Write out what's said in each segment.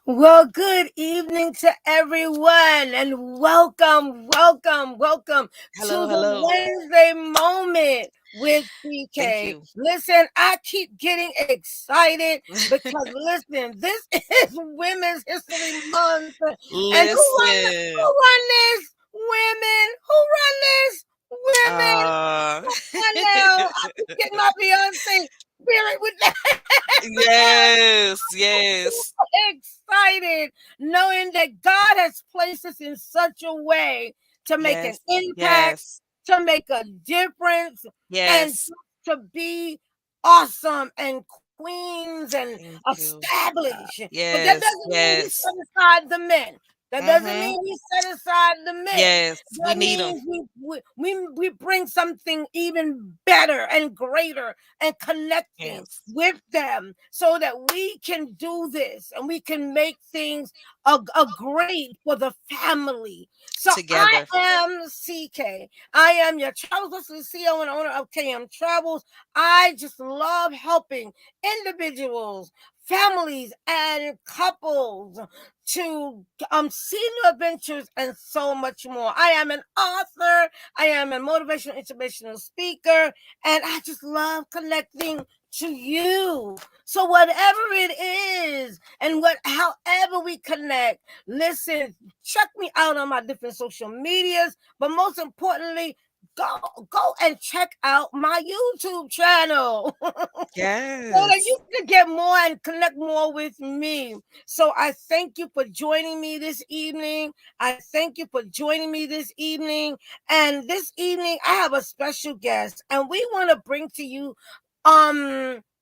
Well, good evening to everyone, and welcome to Hello, the hello. Wednesday moment with Thank CK. you. Listen, I keep getting excited because listen, this is Women's History Month, and Listen. who run this? Women. Who run this? Women. Uh I know. I keep getting my Beyonce spirit with that. yes, yes, Excited knowing that God has placed us in such a way to make an yes, impact, yes, to make a difference, and yes. to be awesome and queens and Thank you. established. But that Yes, doesn't mean we yes. set aside the men. That doesn't Mm-hmm. mean we set aside the men. Yes, we That need them. means we bring something even better and greater and connecting Yes. with them so that we can do this and we can make things a great for the family. So I Together. am CK. I am your Travels Listening CEO and owner of KM Travels. I just love helping individuals, families, and couples to see new adventures and so much more. I am an author. I am a motivational, inspirational speaker, and I just love connecting to you. So whatever it is, and however we connect, listen, check me out on my different social medias, but most importantly, go and check out my YouTube channel. So that Yes. you can get more and connect more with me. So I thank you for joining me this evening. I thank you for joining me this evening. And this evening I have a special guest, and we want to bring to you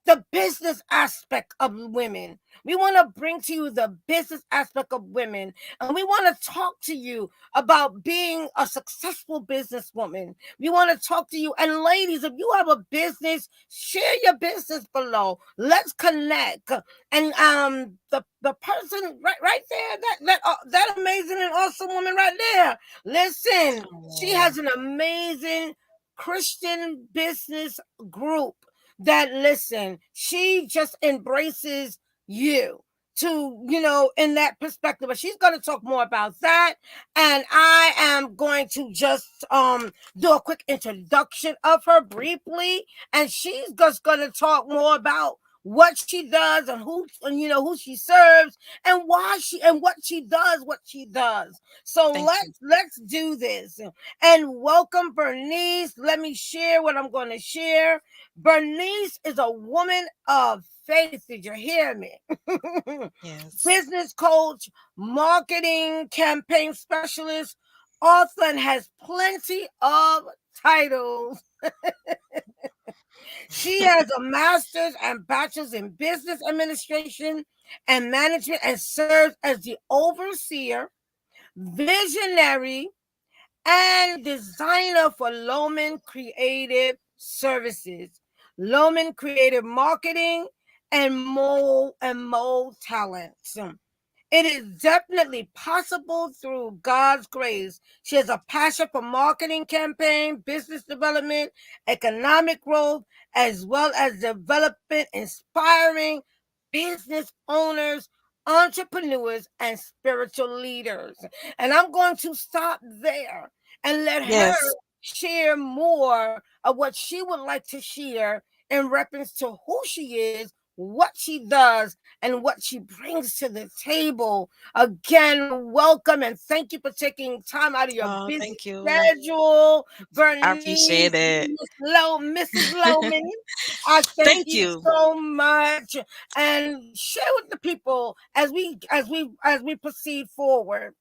the business aspect of women. We want to bring to you the business aspect of women, and we want to talk to you about being a successful businesswoman. We want to talk to you. And ladies, if you have a business, share your business below. Let's connect. And the person right there, that amazing and awesome woman right there. Listen, she Oh, has an amazing Christian business group that, listen, she just embraces you to, in that perspective. But she's going to talk more about that, and I am going to just do a quick introduction of her briefly, and she's just going to talk more about what she does and who she serves and why she and what she does. So thank you. let's do this. And welcome, Bernice. Let me share what I'm going to share. Bernice is a woman of faith. Did you hear me? Yes. Business coach, marketing campaign specialist, author, and has plenty of titles. She has a master's and bachelor's in business administration and management, and serves as the overseer, visionary, and designer for Loman Creative Services, Loman Creative Marketing, and Mo Talents. It is definitely possible through God's grace. She has a passion for marketing campaign, business development, economic growth, as well as developing, inspiring business owners, entrepreneurs, and spiritual leaders. And I'm going to stop there and let her Yes. share more of what she would like to share in reference to who she is, what she does, and what she brings to the table. Again, welcome and thank you for taking time out of your Oh, busy thank you. schedule, I Bernice, appreciate it. Mrs. Loman. I thank Thank you you. so much, and share with the people as we proceed forward.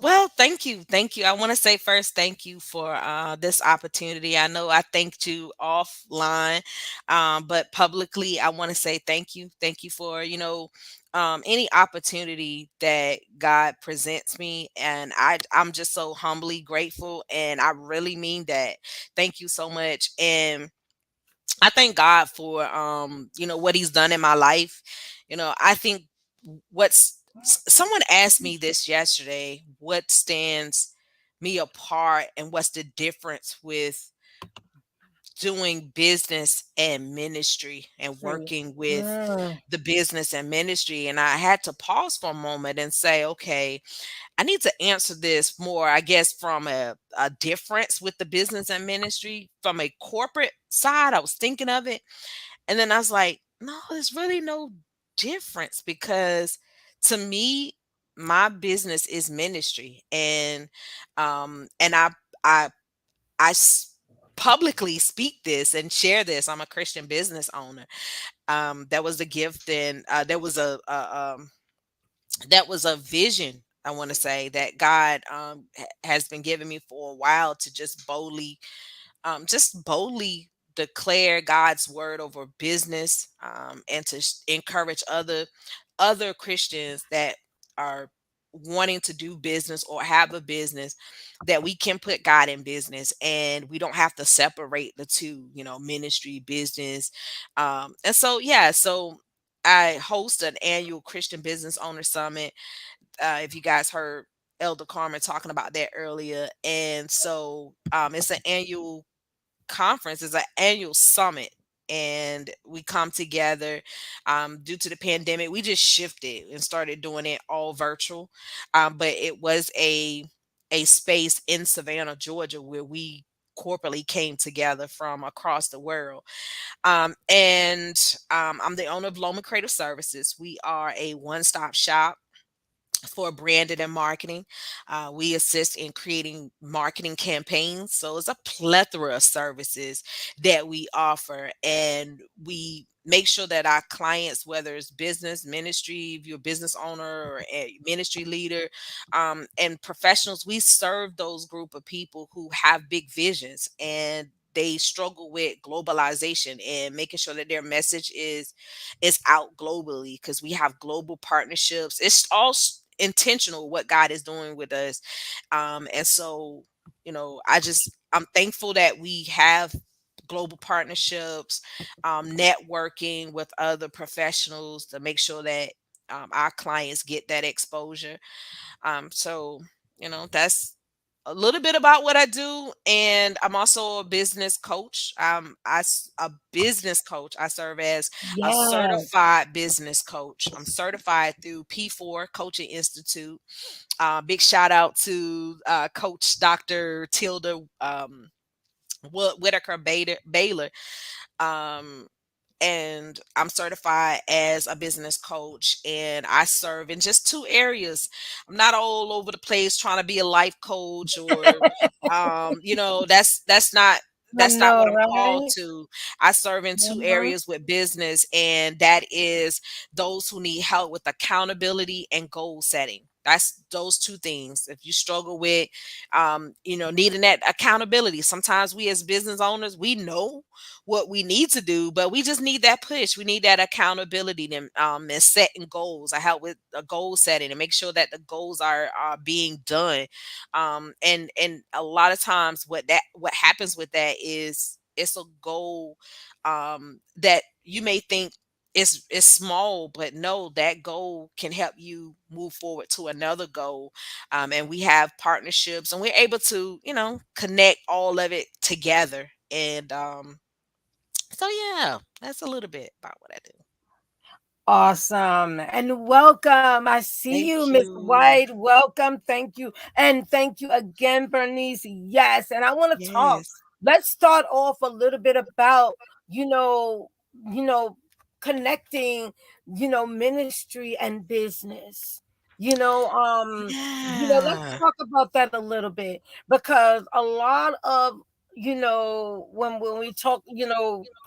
Well, thank you. Thank you. I want to say first, thank you for this opportunity. I know I thanked you offline, but publicly, I want to say thank you. Thank you for, any opportunity that God presents me. And I'm just so humbly grateful. And I really mean that. Thank you so much. And I thank God for what he's done in my life. I think someone asked me this yesterday, what stands me apart and what's the difference with doing business and ministry and See. working with Mm, the business and ministry. And I had to pause for a moment and say, okay, I need to answer this more, I guess, from a difference with the business and ministry. From a corporate side, I was thinking of it. And then I was like, no, there's really no difference, because to me, my business is ministry. And I publicly speak this and share this. I'm a Christian business owner. That was the gift, and that was a vision, I want to say, that God has been giving me for a while, to just boldly declare God's word over business, and to encourage other Christians that are wanting to do business or have a business, that we can put God in business, and we don't have to separate the two, ministry, business. And so, yeah, so I host an annual Christian Business Owner Summit. If you guys heard Elder Carmen talking about that earlier. And so it's an annual conference, is an annual summit, and we come together. Due to the pandemic, we just shifted and started doing it all virtual. But it was a space in Savannah, Georgia, where we corporately came together from across the world. And I'm the owner of Loma Creative Services. We are a one-stop shop for branding and marketing. We assist in creating marketing campaigns. So it's a plethora of services that we offer, and we make sure that our clients, whether it's business, ministry, if you're a business owner or a ministry leader, and professionals, we serve those group of people who have big visions, and they struggle with globalization and making sure that their message is out globally, because we have global partnerships. It's all intentional what God is doing with us. And so, I'm thankful that we have global partnerships, networking with other professionals to make sure that our clients get that exposure. So, that's a little bit about what I do. And I'm also a business coach. A business coach. I serve as a yes. certified business coach. I'm certified through P4 Coaching Institute. Big shout out to Coach Dr. Tilda Whitaker Baylor. Um, and I'm certified as a business coach, and I serve in just two areas. I'm not all over the place trying to be a life coach, or I that's not know, what I'm called right? to. I serve in two Mhm. areas with business, and that is those who need help with accountability and goal setting. That's those two things. If you struggle with needing that accountability, sometimes we as business owners, we know what we need to do, but we just need that push. We need that accountability, and setting goals. I help with a goal setting and make sure that the goals are being done. And a lot of times, what happens with that is it's a goal that you may think is small, but no, that goal can help you move forward to another goal. And we have partnerships, and we're able to connect all of it together. And so yeah, that's a little bit about what I do. Awesome. And welcome. I see Thank you, Miss you. White. Welcome. Thank you. And thank you again, Bernice. Yes. And I want to talk. Yes. Let's start off a little bit about, you know, you know, connecting, ministry and business. You know, let's Yeah. talk about that a little bit, because a lot of, when we talk,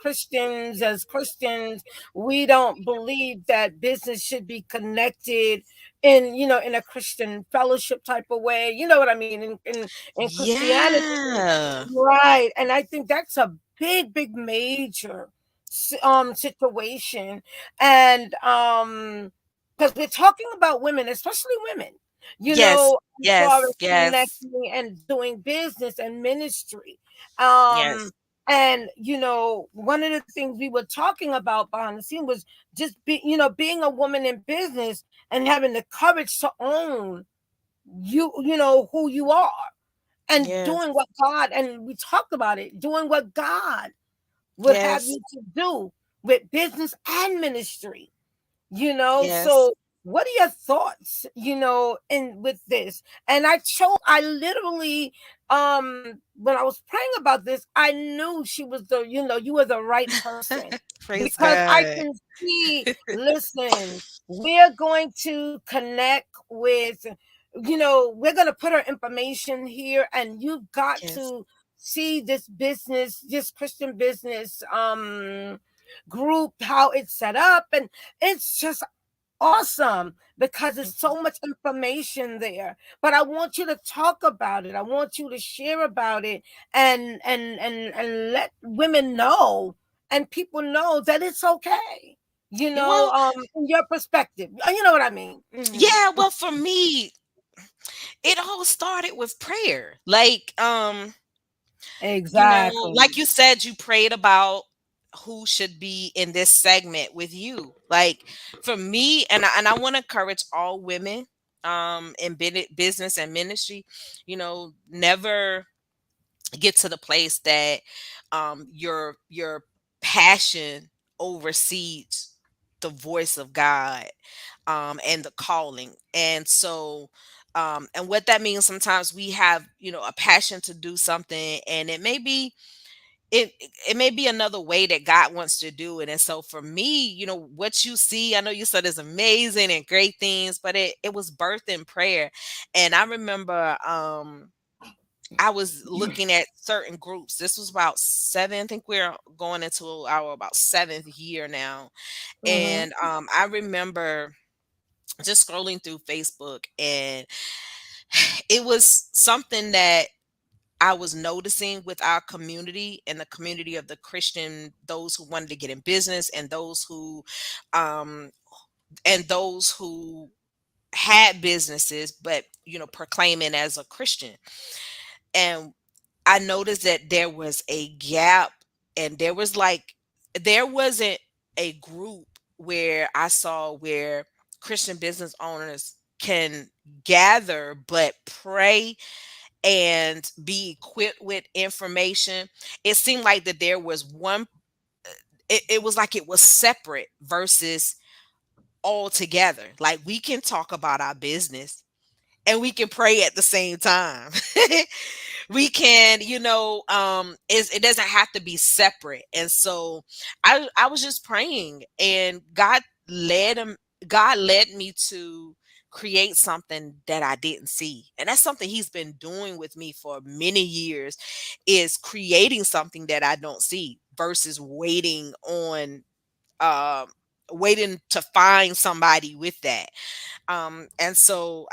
Christians, as Christians, we don't believe that business should be connected in, in a Christian fellowship type of way. You know what I mean? In Christianity. Yeah. Right. And I think that's a big major situation. And because we're talking about women, especially women, Yes. as far as Yes. Yes. connecting and doing business and ministry. Yes. And one of the things we were talking about behind the scene was just being a woman in business and having the courage to own who you are, and Yes. doing what God, and we talked about it, doing what God would have Yes. you to do with business and ministry. Yes. So what are your thoughts, in with this? And I literally, when I was praying about this, I knew she was you were the right person, Praise because I God. can see, listen, we're going to connect with, we're going to put our information here, and you've got Yes. to see this Christian business group, how it's set up, and it's just awesome because there's Mhm. so much information there. But I want you to talk about it. I want you to share about it, and let women know, and people know that it's okay. Well, In your perspective, you know what I mean. yeah, well, for me, it all started with prayer. Like, like Exactly. you said, you prayed about who should be in this segment with you. Like for me, and I want to encourage all women in business and ministry, never get to the place that your passion oversees the voice of God, and the calling. And so, and what that means, sometimes we have, a passion to do something, and it may be another way that God wants to do it. And so for me, what you see, I know you said is amazing and great things, but it was birthed in prayer. And I remember I was looking at certain groups. This was about seven. I think we're going into our about seventh year now. Hmm. And I remember just scrolling through Facebook, and it was something that I was noticing with our community, and the community of the Christian, those who wanted to get in business, um and those who had businesses, but proclaiming as a Christian. And I noticed that there was a gap, and there wasn't a group where I saw where Christian business owners can gather but pray and be equipped with information. It seemed like that there was one, it was like it was separate versus all together. Like we can talk about our business and we can pray at the same time. We can, it doesn't have to be separate. And so I was just praying, and God led me to create something that I didn't see. And that's something he's been doing with me for many years, is creating something that I don't see versus um waiting to find somebody with that. And so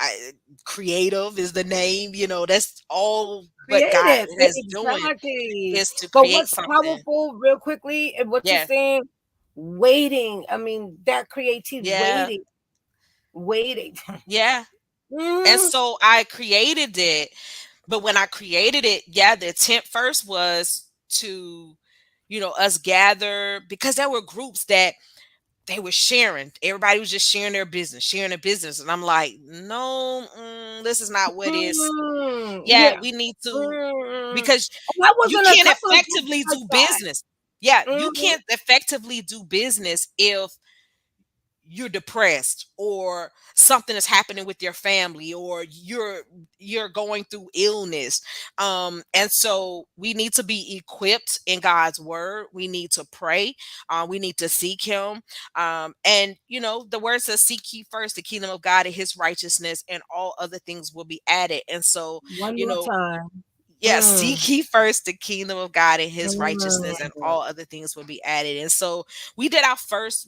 creative is the name, that's all what God Creative, has doing, exactly. is to But create what's something. powerful, real quickly, and what you're Yeah. saying, waiting. I mean, that creative Yeah. waiting. Yeah. And Mm, so I created it. But when I created it, yeah, the intent first was to, us gather, because there were groups that they were sharing. Everybody was just sharing their business. And I'm like, no, this is not what is. Yeah, yeah. we need to, Mm. because And I was you in a can't couple of groups effectively like do that. business. Yeah, you Mhm. can't effectively do business if you're depressed, or something is happening with your family, or you're going through illness. And so we need to be equipped in God's word. We need to pray. We need to seek him. And the word says, seek ye first the kingdom of God and his righteousness, and all other things will be added. And so, One you more know time. yeah, Mm. seek ye first the kingdom of God and his righteousness, and Mm. all other things will be added. And so we did a first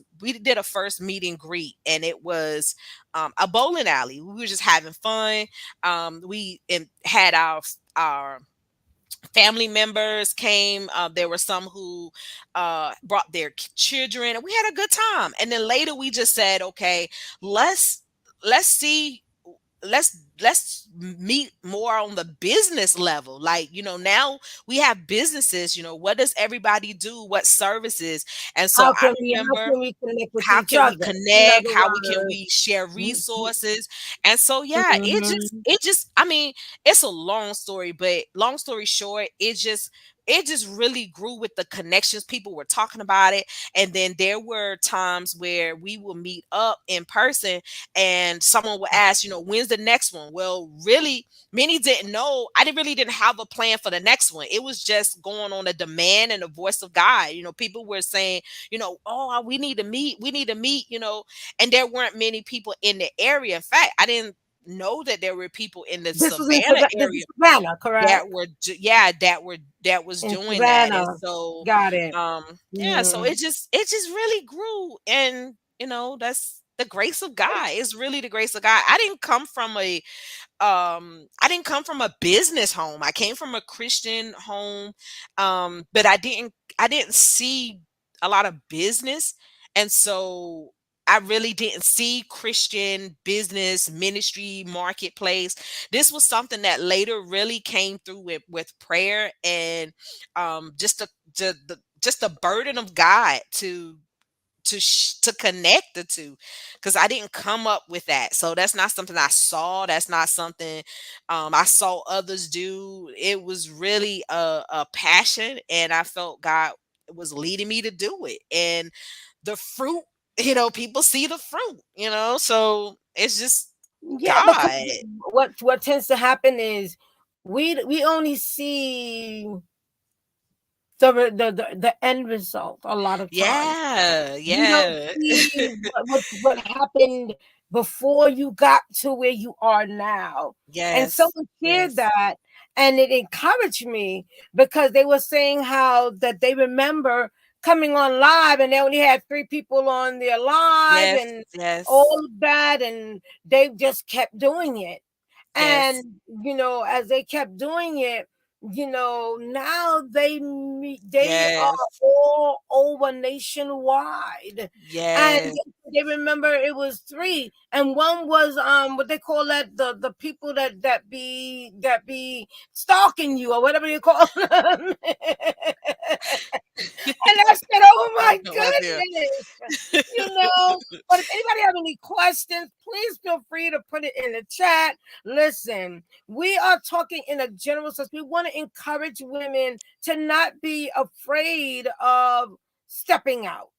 meet and greet, and it was a bowling alley. We were just having fun. We had our family members came. There were some who brought their children, and we had a good time. And then later we just said, okay, let's see. let's meet more on the business level. Like, now we have businesses. What does everybody do, what services? And so How I can we how remember, can we connect with how each can we other? In connect, other how can words, we share resources? And so yeah, mm-hmm. I mean, it's a long story, but long story short, it just really grew with the connections. People were talking about it, and then there were times where we will meet up in person, and someone would ask, when's the next one? Well, really, many didn't know. I didn't really didn't have a plan for the next one. It was just going on a demand and the voice of God. People were saying, oh, we need to meet, and there weren't many people in the area. In fact, I didn't know that there were people in the Savannah This is area Savannah, that correct? were yeah, that was In doing that. And Savannah. so Got it. yeah, so Mm. it just really grew. And that's the grace of God. It's really the grace of God. I didn't come from a business home. I came from a Christian home, but I didn't see a lot of business. And so I really didn't see Christian business, ministry, marketplace. This was something that later really came through with prayer, and just the burden of God to connect the two, because I didn't come up with that. So that's not something I saw. That's not something I saw others do. It was really a passion, and I felt God was leading me to do it. And the fruit, people see the fruit, so it's just Yeah, because God. what tends to happen is we only see the end result a lot of times. Yeah, You don't yeah. see what happened before you got to where you are now. And Yes, someone shared yes, that, and it encouraged me because they were saying how that they remember coming on live and they only had 3 people on their live yes, and yes, all of that, and they just kept doing it. yes, And as they kept doing it, now they are yes, all over nationwide. And yes, they remember it was 3, and one was what they call that, the people that be stalking you or whatever you call them. And I said, "Oh I have my no idea. goodness." But if anybody have any questions, please feel free to put it in the chat. Listen, we are talking in a general sense. We want to encourage women to not be afraid of stepping out.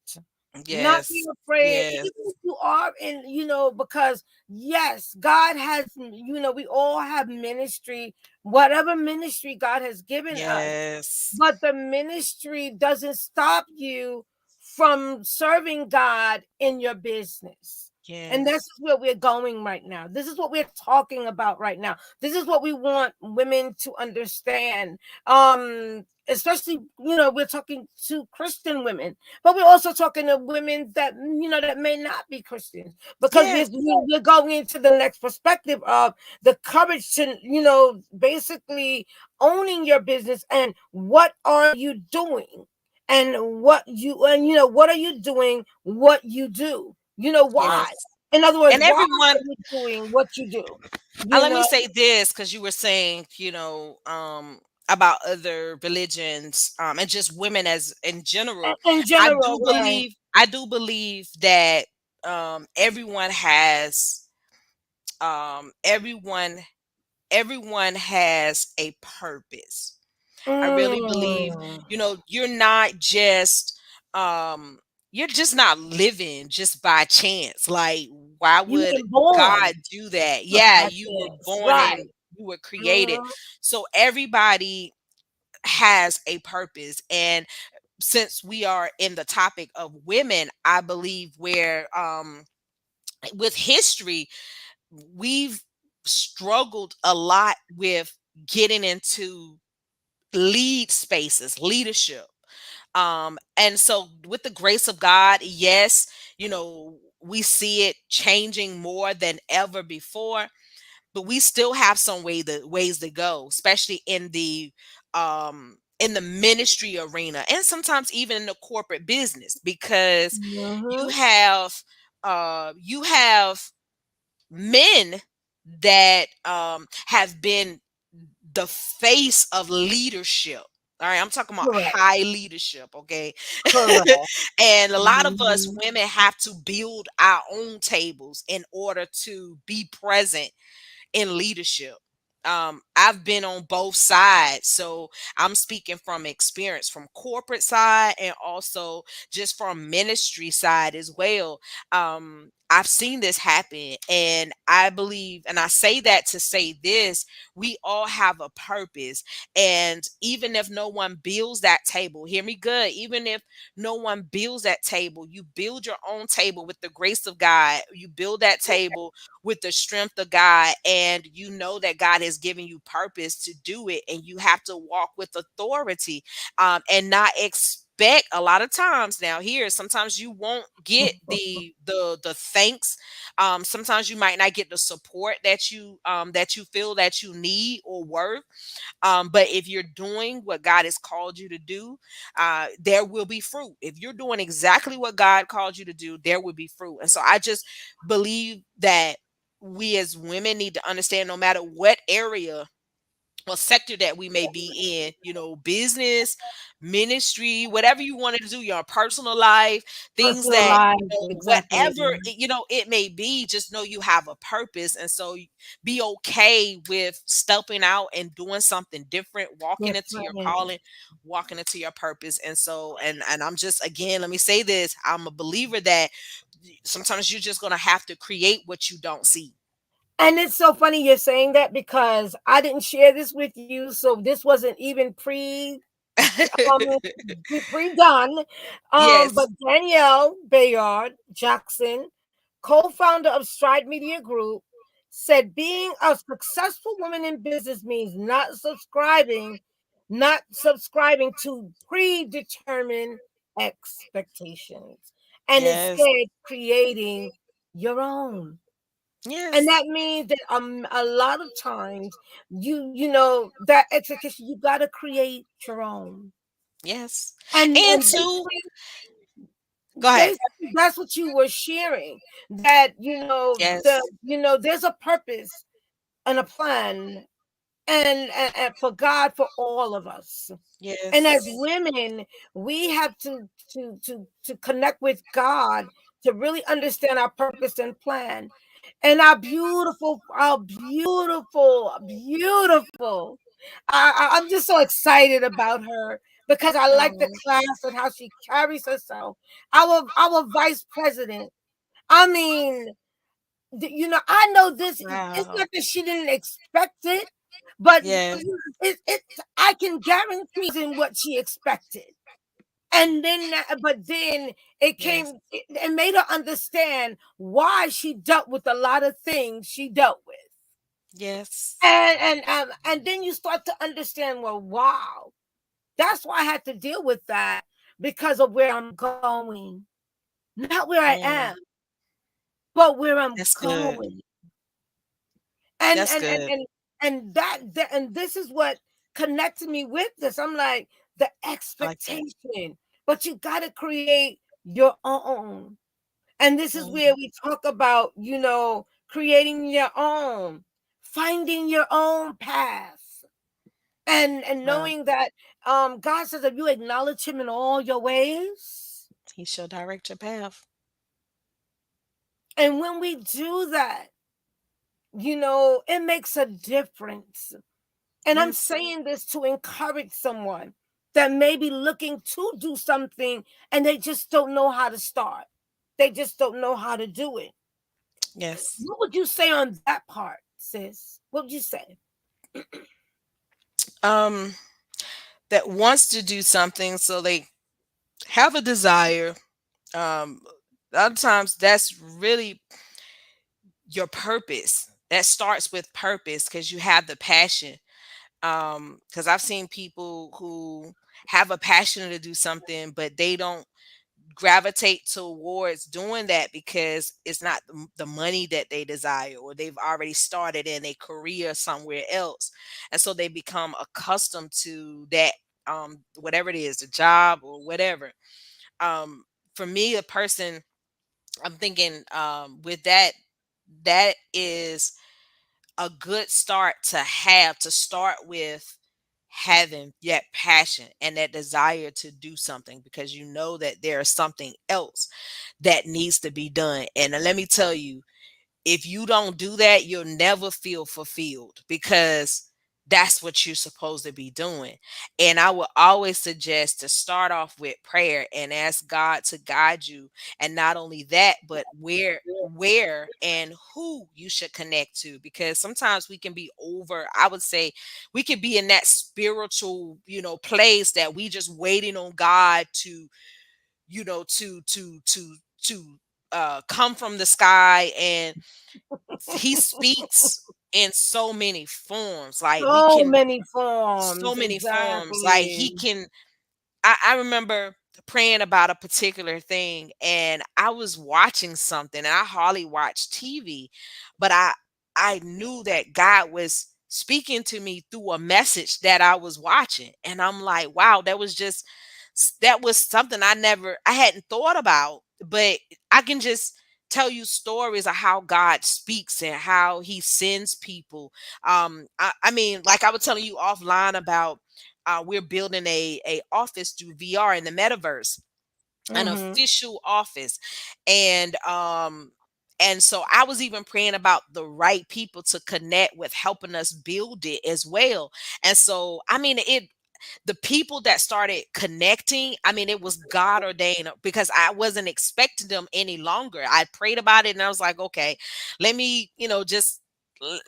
Not be Yes, afraid, even yes, if you are in, because yes, God has, we all have ministry, whatever ministry God has given us. yes, But the ministry doesn't stop you from serving God in your business. And this yes, is where we're going right now. This is what we're talking about right now. This is what we want women to understand. Especially, we're talking to Christian women, but we're also talking to women that may not be Christians, because yes, we're going into the next perspective of the courage to, basically owning your business, and what are you doing, and what are you doing, what you do, why. yes. In other words, And why everyone, are you doing what you do, let me say this, because you were saying, about other religions, and just women as in general. in I general, do right? believe, I do believe that everyone has, everyone has a purpose. I really believe, Mm. you're not just um you're just not living just by chance. Like, why You would were God born do that? for Yeah, you were practice, born right? and you were created. Mhm. So everybody has a purpose. And since we are in the topic of women, I believe where with history, we've struggled a lot with getting into lead spaces, leadership. And so with the grace of God, yes, we see it changing more than ever before, but we still have some ways to go, especially in the ministry arena, and sometimes even in the corporate business, because you Mhm. have you have men. that have been the face of leadership. All right, I'm talking about Correct. high leadership, okay? Correct. And a lot of us Mhm. women have to build our own tables in order to be present in leadership. I've been on both sides, so I'm speaking from experience from corporate side and also just from ministry side as well. I've seen this happen, and I believe, and I say that to say this: we all have a purpose, and even if no one builds that table, hear me good. Even if no one builds that table, you build your own table with the grace of God. You build that table with the strength of God, and you know that God has given you purpose to do it, and you have to walk with authority, and not expect. A lot of times now here, sometimes you won't get the thanks. Sometimes you might not get the support that you feel that you need or worth. But if you're doing what God has called you to do, there will be fruit. If you're doing exactly what God called you to do, there will be fruit. And so I just believe that we as women need to understand, no matter what area or sector that we may be in, business, ministry, whatever you want to do, your personal life, things that, Personalized, exactly. whatever it may be, just know you have a purpose. And so be okay with stepping out and doing something different, walking into your Different. calling, walking into your purpose. And so, and I'm just, again, let me say this, I'm a believer that sometimes you're just going to have to create what you don't see. And it's so funny you're saying that because I didn't share this with you, so this wasn't even um pre-done. But Yes. Danielle Bayard Jackson, co-founder of Stride Media Group, said being a successful woman in business means not subscribing to predetermined expectations and Yes. instead creating your own. And Yes. that means that a lot of times you know that expectation you got to create your own. Yes. And And two, go ahead. basically that's what you were sharing, that Yes. there's a purpose and a plan, and for God, for all of us. And as Yes. women, we have to connect with God to really understand our purpose and plan. And our beautiful. I'm just so excited about her because I like the Oh, class and how she carries herself. Our vice president. I mean, I know this. It's wow. not that she didn't expect it, but Yes. it. I can guarantee in what she expected. And then, but then Yes. it made her understand why she dealt with a lot of things she dealt with. Yes. And then you start to understand, well, wow, that's why I had to deal with that, because of where I'm going, not where I am, Mm, but where I'm that's good. going. And That's and and good. and and this is what connected me with this. I'm like, the I like that. expectation, but you got to create your own. And this is where Mhm. we talk about, creating your own, finding your own path, and Wow. knowing that God says if you acknowledge him in all your ways, He shall direct your path. and when we do that, it makes a difference. And I'm Yes. saying this to encourage someone that may be looking to do something and they just don't know how to start. They just don't know how to do it. Yes. What would you say on that part, sis? What would you say? Um, that wants to do something, so they have a desire. A lot of times that's really your purpose. That starts with purpose because you have the passion. Because I've seen people who have a passion to do something, but they don't gravitate towards doing that because it's not the money that they desire, or they've already started in a career somewhere else, and so they become accustomed to that, whatever it is, the job or whatever. For me, a person, I'm thinking, with that, that is a good start to have to start with having that passion and that desire to do something, because you know that there is something else that needs to be done. And let me tell you, if you don't do that, you'll never feel fulfilled, because that's what you're supposed to be doing. And I would always suggest to start off with prayer and ask God to guide you. And not only that, but where and who you should connect to, because sometimes we can be over, I would say, we could be in that spiritual, place that we just waiting on God to, come from the sky, and he speaks in so many forms. Like we So can many so forms, many forms. Like he exactly. can I remember praying about a particular thing, and I was watching something, and I hardly watch TV, but I knew that God was speaking to me through a message that I was watching. And I'm like, wow, that was something I hadn't thought about. But I can just tell you stories of how God speaks and how he sends people. I mean, like I was telling you offline about, we're building a office through VR in the metaverse, an Mm-hmm. official office. And so I was even praying about the right people to connect with, helping us build it as well. And so I mean, the people that started connecting, I mean, it was God ordained, because I wasn't expecting them any longer. I prayed about it and I was like, okay, let me, just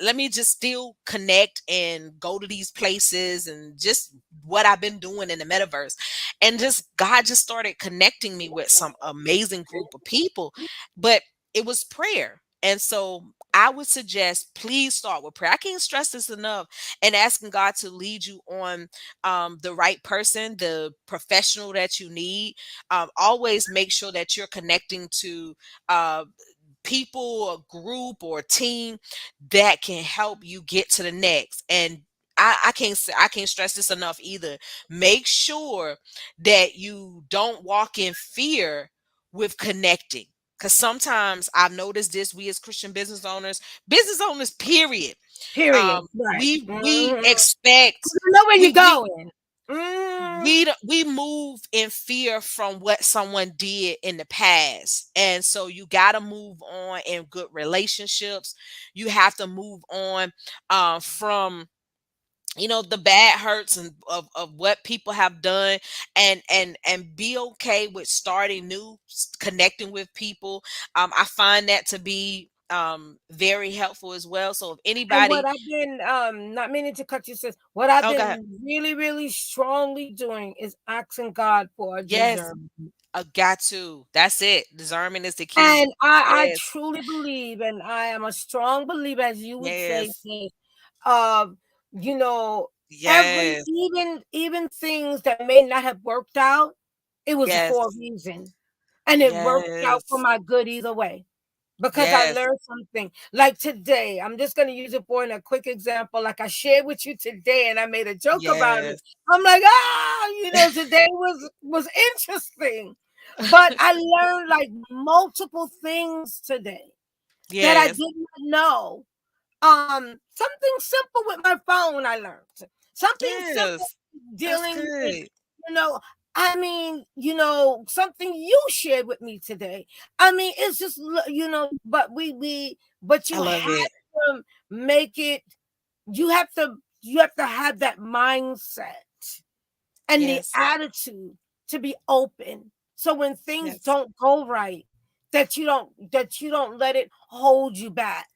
let me just still connect and go to these places and just what I've been doing in the metaverse. And just God just started connecting me with some amazing group of people. But it was prayer. And so I would suggest, please start with prayer. I can't stress this enough. And asking God to lead you on, the right person, the professional that you need. Always make sure that you're connecting to, uh, people, a group, or a team that can help you get to the next. And I can't stress this enough either. Make sure that you don't walk in fear with connecting. Because sometimes I've noticed this, we as Christian business owners, period, Period. Right. we Mm-hmm. expect, You know where you're we going. Mm. we move in fear from what someone did in the past. And so you got to move on in good relationships. You have to move on, from, the bad hurts and of what people have done, and be okay with starting new, connecting with people. I find that to be, very helpful as well. So if And what anybody. I've been, not meaning to cut you, sis, what I've Oh god. been really, really strongly doing is asking God for a Yes. discernment. Got to. That's it. Discernment is the key. And I Yes. truly believe, and I am a strong believer, as you would say, Yes. sis, of, you know, every Yes. even things that may not have worked out, it was for a Yes. reason. And it worked out for Yes. my good either way. Because I Yes. learned something. Like today, I'm just going to use it for in a quick example. Like I shared with you today, and I made a joke about it. Yes. I'm like, today was interesting, but I learned like multiple things today that I did Yes. not know. Something simple with my phone, I learned something simple Yes. That's dealing with, good. you know, something you shared with me today. I mean, it's just, but but I you love have it. to make it, you have to have that mindset and the Yes. attitude to be open. So when things Yes. don't go right, that you don't let it hold you back.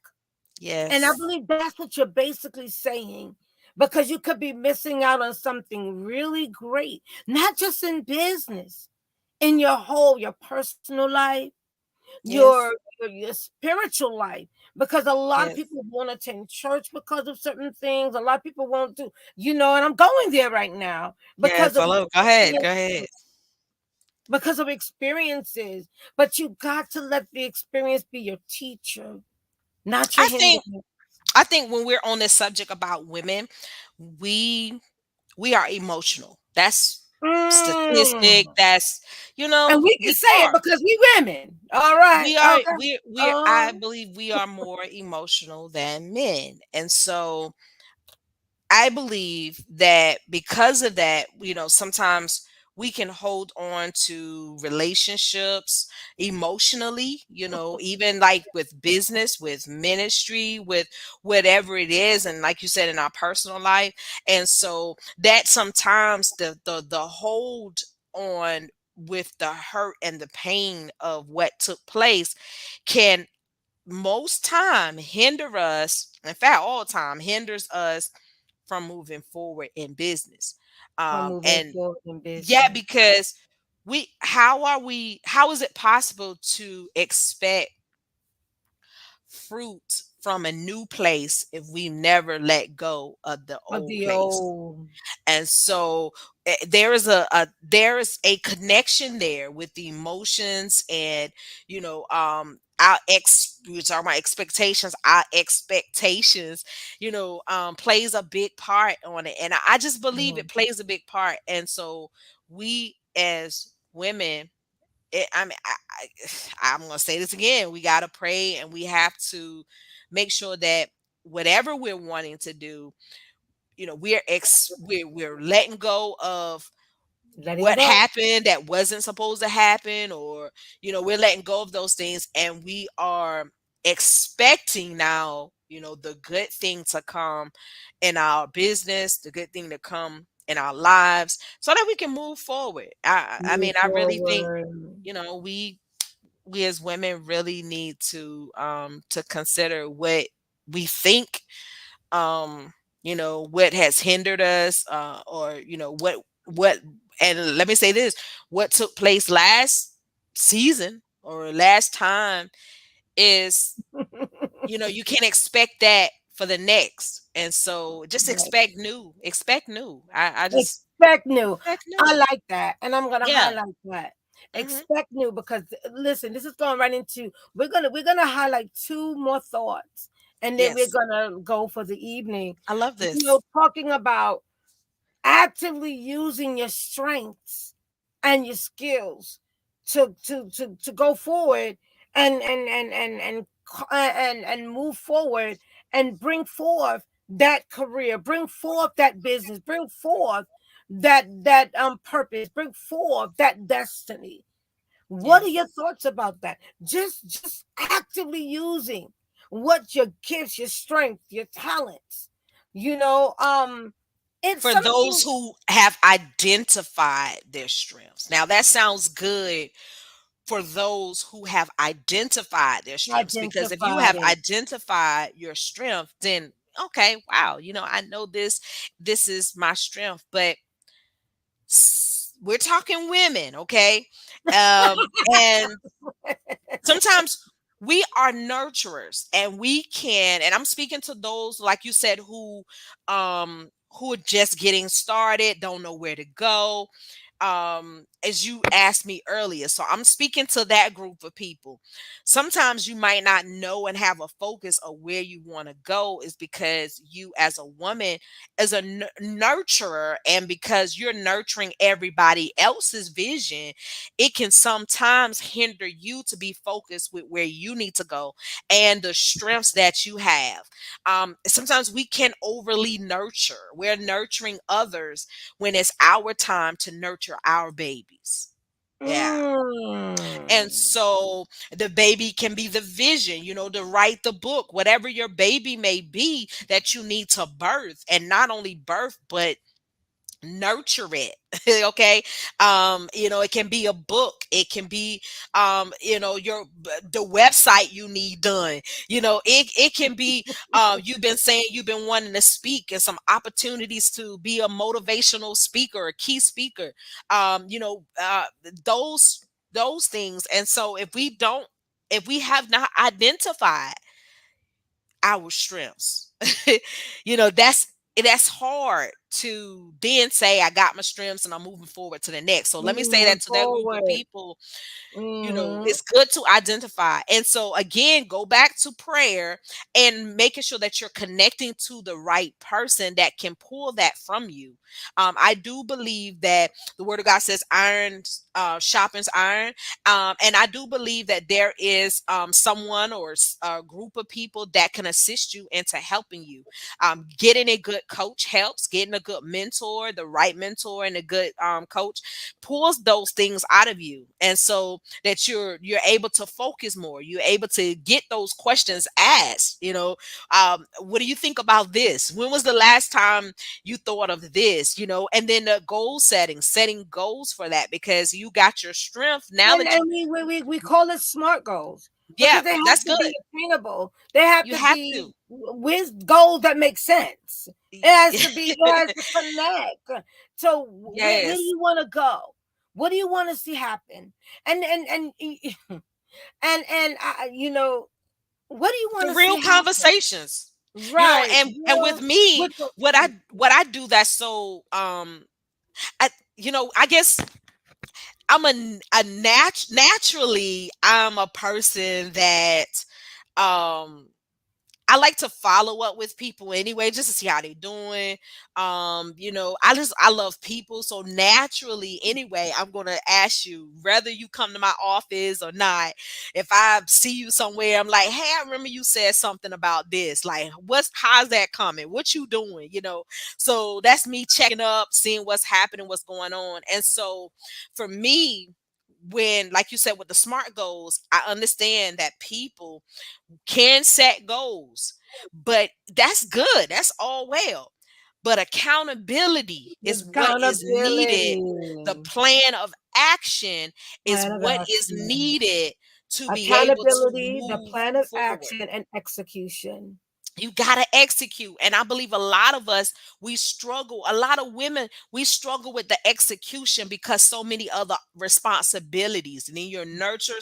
And I Yes. believe that's what you're basically saying, because you could be missing out on something really great, not just in business, in your personal life, your Yes. your spiritual life. Because a lot of Yes. people won't attend church because of certain things. A lot of people won't do, and I'm going there right now because Yes. I of love. Go ahead. Go ahead. experiences. But you got to let the experience be your teacher, not your I think hindrance. I think when we're on this subject about women, we we are emotional. statistic. Mm. That's, And we can we say it are. because we women. All right. We are Okay. we Uh, I believe we are more emotional than men. And so I believe that because of that, sometimes we can hold on to relationships emotionally, even like with business, with ministry, with whatever it is. And like you said, in our personal life. And so that sometimes the hold on with the hurt and the pain of what took place can most time hinder us, in fact all time hinders us from moving forward in business. from moving And forward in yeah, business. because how is it possible to expect fruit from a new place if we never let go of the Of old the place? old. And so there is a connection there with the emotions and we're talking about expectations. Our expectations plays a big part on it, and I just believe it Mhm. plays a big part. And so we as women, I mean, I'm gonna say this again, we got to pray, and we have to make sure that whatever we're wanting to do, we're letting go of Letting what go. happened that wasn't supposed to happen, or we're letting go of those things, and we are expecting now the good thing to come in our business, the good thing to come in our lives, so that we can move forward. I mean, Move I really think forward. we as women really need to consider what we think, what has hindered us, or what and let me say this, what took place last season or last time is, you can't expect that for the next. And so just Right. expect new. I just Expect new. expect I new. like that. And I'm gonna Yeah. highlight that. Hmm. Expect new because listen, this is going right into we're gonna highlight two more thoughts and then we're Yes, gonna go for the evening. I love this. Talking about actively using your strengths and your skills to go forward and move forward and bring forth that career, bring forth that business, bring forth that purpose, bring forth that destiny. What are Yes. your thoughts about that? Just actively using what your gifts, your strength, your talents. You know, it's For those something who have identified their strengths. Now that sounds good for those who have identified their strengths, because if you identified have it. identified your strength, then okay, wow, I know this is my strength. But we're talking women, okay? And sometimes we are nurturers, and we can, and I'm speaking to those like you said who are just getting started, don't know where to go, as you asked me earlier. So I'm speaking to that group of people. Sometimes you might not know and have a focus of where you want to go, is because you as a woman, as a nurturer, and because you're nurturing everybody else's vision, it can sometimes hinder you to be focused with where you need to go and the strengths that you have. Sometimes we can overly nurture. We're nurturing others when it's our time to nurture our babies. Yeah. And Mm. so the baby can be the vision, to write the book, whatever your baby may be that you need to birth, and not only birth, but nurture it. Okay. It can be a book, it can be the website you need done. It can be, you've been saying you've been wanting to speak, and some opportunities to be a motivational speaker, a key speaker, those things. And so if we have not identified our strengths, that's hard to then say I got my strengths and I'm moving forward to the next. So let me say that Moving to that group of forward. people. Mhm. It's good to identify. And so again, go back to prayer and making sure that you're connecting to the right person that can pull that from you. I do believe that the word of God says iron sharpens iron. And I do believe that there is someone or a group of people that can assist you into helping you. Getting a good coach helps. Getting a good mentor, the right mentor and a good coach pulls those things out of you. And so that you're able to focus more, you're able to get those questions asked, what do you think about this? When was the last time you thought of this? And then the goal setting goals for that, because you got your strength now And that you. we call it SMART goals Yeah, because they have that's to be good. attainable. They have You to have be to. with goals that make sense. It has to connect. So where do Yes. you want to go? What do you want to see happen? And what do you want For to real see happen? conversations. Right. And with me, With the, what I do that's so I guess I'm naturally I'm a person that um I like to follow up with people anyway, just to see how they're doing. I love people. So naturally, anyway, I'm gonna ask you, whether you come to my office or not, if I see you somewhere, I'm like, hey, I remember you said something about this. Like, how's that coming? What you doing? So that's me checking up, seeing what's happening, what's going on. And so for me, when, like you said, with the SMART goals, I understand that people can set goals, but that's good. That's all well. But accountability is what is needed. accountability, The plan of action is plan of what is action. needed to be able to Accountability, the move plan of forward. action, and execution. You got to execute. And I believe a lot of us, we struggle. A lot of women, we struggle with the execution because so many other responsibilities. And then you're nurture.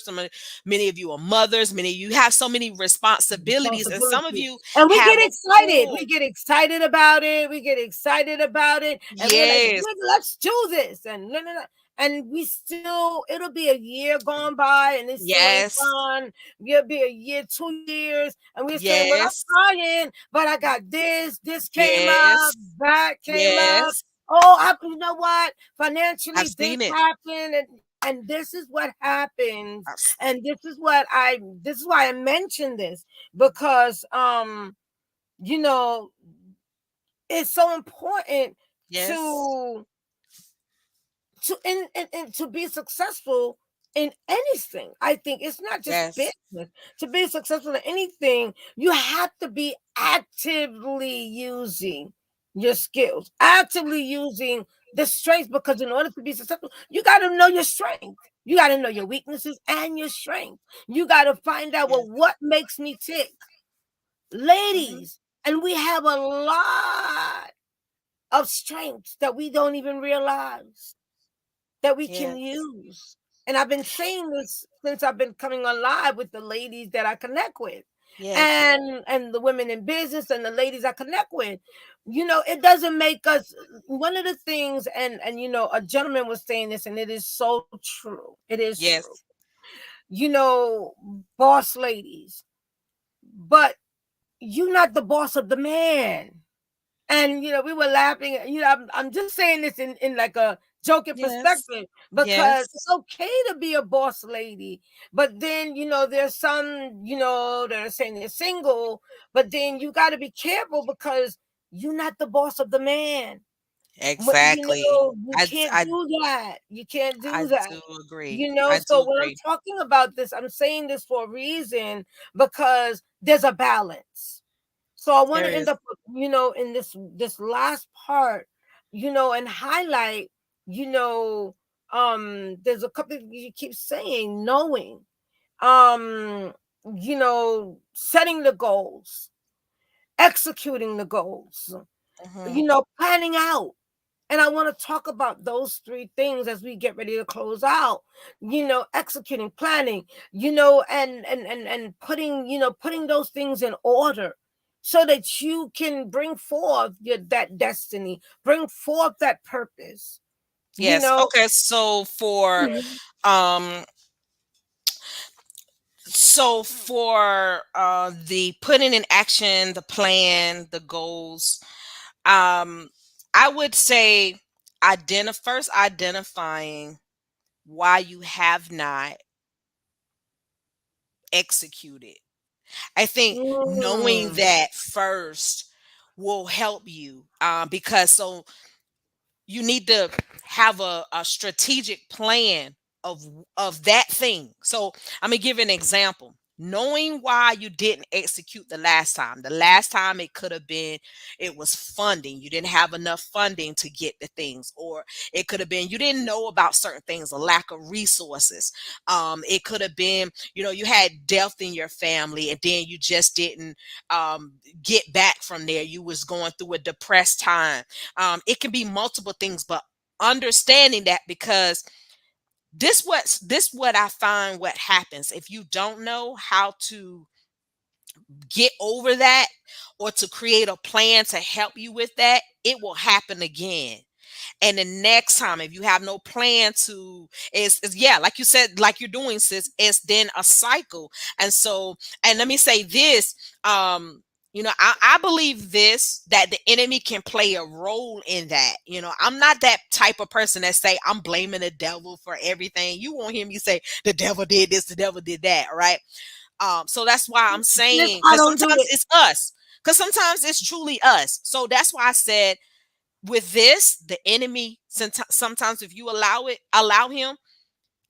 Many of you are mothers. Many of you have so many responsibilities. And some of Responsibility. you And we have get a excited. We pull. get excited about it. We get excited about it. And we're like, Yes. let's do this. And no, no, no. And we still, it'll be a year gone by and it still ain't Yes. done. It'll be a year, 2 years. And we're saying, well, Yes. I'm trying, but I got this came up, Yes. that came up. Yes. Oh, you know what? I've Financially, this seen it. happened. And this is what happens. I've s- And this is why I mentioned this because you know it's so important Yes. to to be successful in anything. I think it's not just Yes. business. To be successful in anything, you have to be actively using your skills, actively using the strengths, because in order to be successful, you got to know your strength. You got to know your weaknesses and your strength. You got to find out, well, Yes. what makes me tick, Hmm. ladies. And we have a lot of strengths that we don't even realize that we can Yes. use. And I've been saying this since I've been coming on live with the ladies that I connect with, Yes. and the women in business and the ladies I connect with. It doesn't make us, one of the things, and a gentleman was saying this, and it is so true. It is true. Yes. You know, boss ladies, but you're not the boss of the man. And we were laughing. I'm just saying this in like a joking Yes. perspective, because Yes. it's okay to be a boss lady. But then there's some that are saying they're single, but then you got to be careful because you're not the boss of the man. Exactly. You I can't I do that. You can't I do that. do agree. I do So when I'm agree. talking about this, I'm saying this for a reason, because there's a balance. So I want There to end is. up, in this last part, and highlight, you know, there's a couple you keep saying, knowing, um, setting the goals, executing the goals, Hmm. planning out. And I want to talk about those three things as we get ready to close out. Executing, planning, and putting those things in order, so that you can bring forth that destiny, bring forth that purpose. You Yes. know, Okay. Um for the putting in action, the plan, the goals, um I would say first identifying why you have not executed. I think knowing mm, that first will help you, because you need to have a strategic plan of of that thing. So I'm gonna give an example. Knowing why you didn't execute the last time. The last time it could have been it was funding. You didn't have enough funding to get the things, or it could have been you didn't know about certain things, a lack of resources. It could have been, you had death in your family, and then you just didn't get back from there. You was going through a depressed time. It can be multiple things, but understanding that, because this what I find what happens if you don't know how to get over that, or to create a plan to help you with that, it will happen again. And the next time, if you have no plan to, is yeah, like you said, like you're doing, sis, it's then a cycle. And so, and let me say this, I believe this, that the enemy can play a role in that. I'm not that type of person that say I'm blaming the devil for everything. You won't hear me say the devil did this, the devil did that, right? So that's why I'm this saying, I because don't do sometimes it. it's us, because sometimes it's truly us. So that's why I said, with this, the enemy, sometimes if you allow him,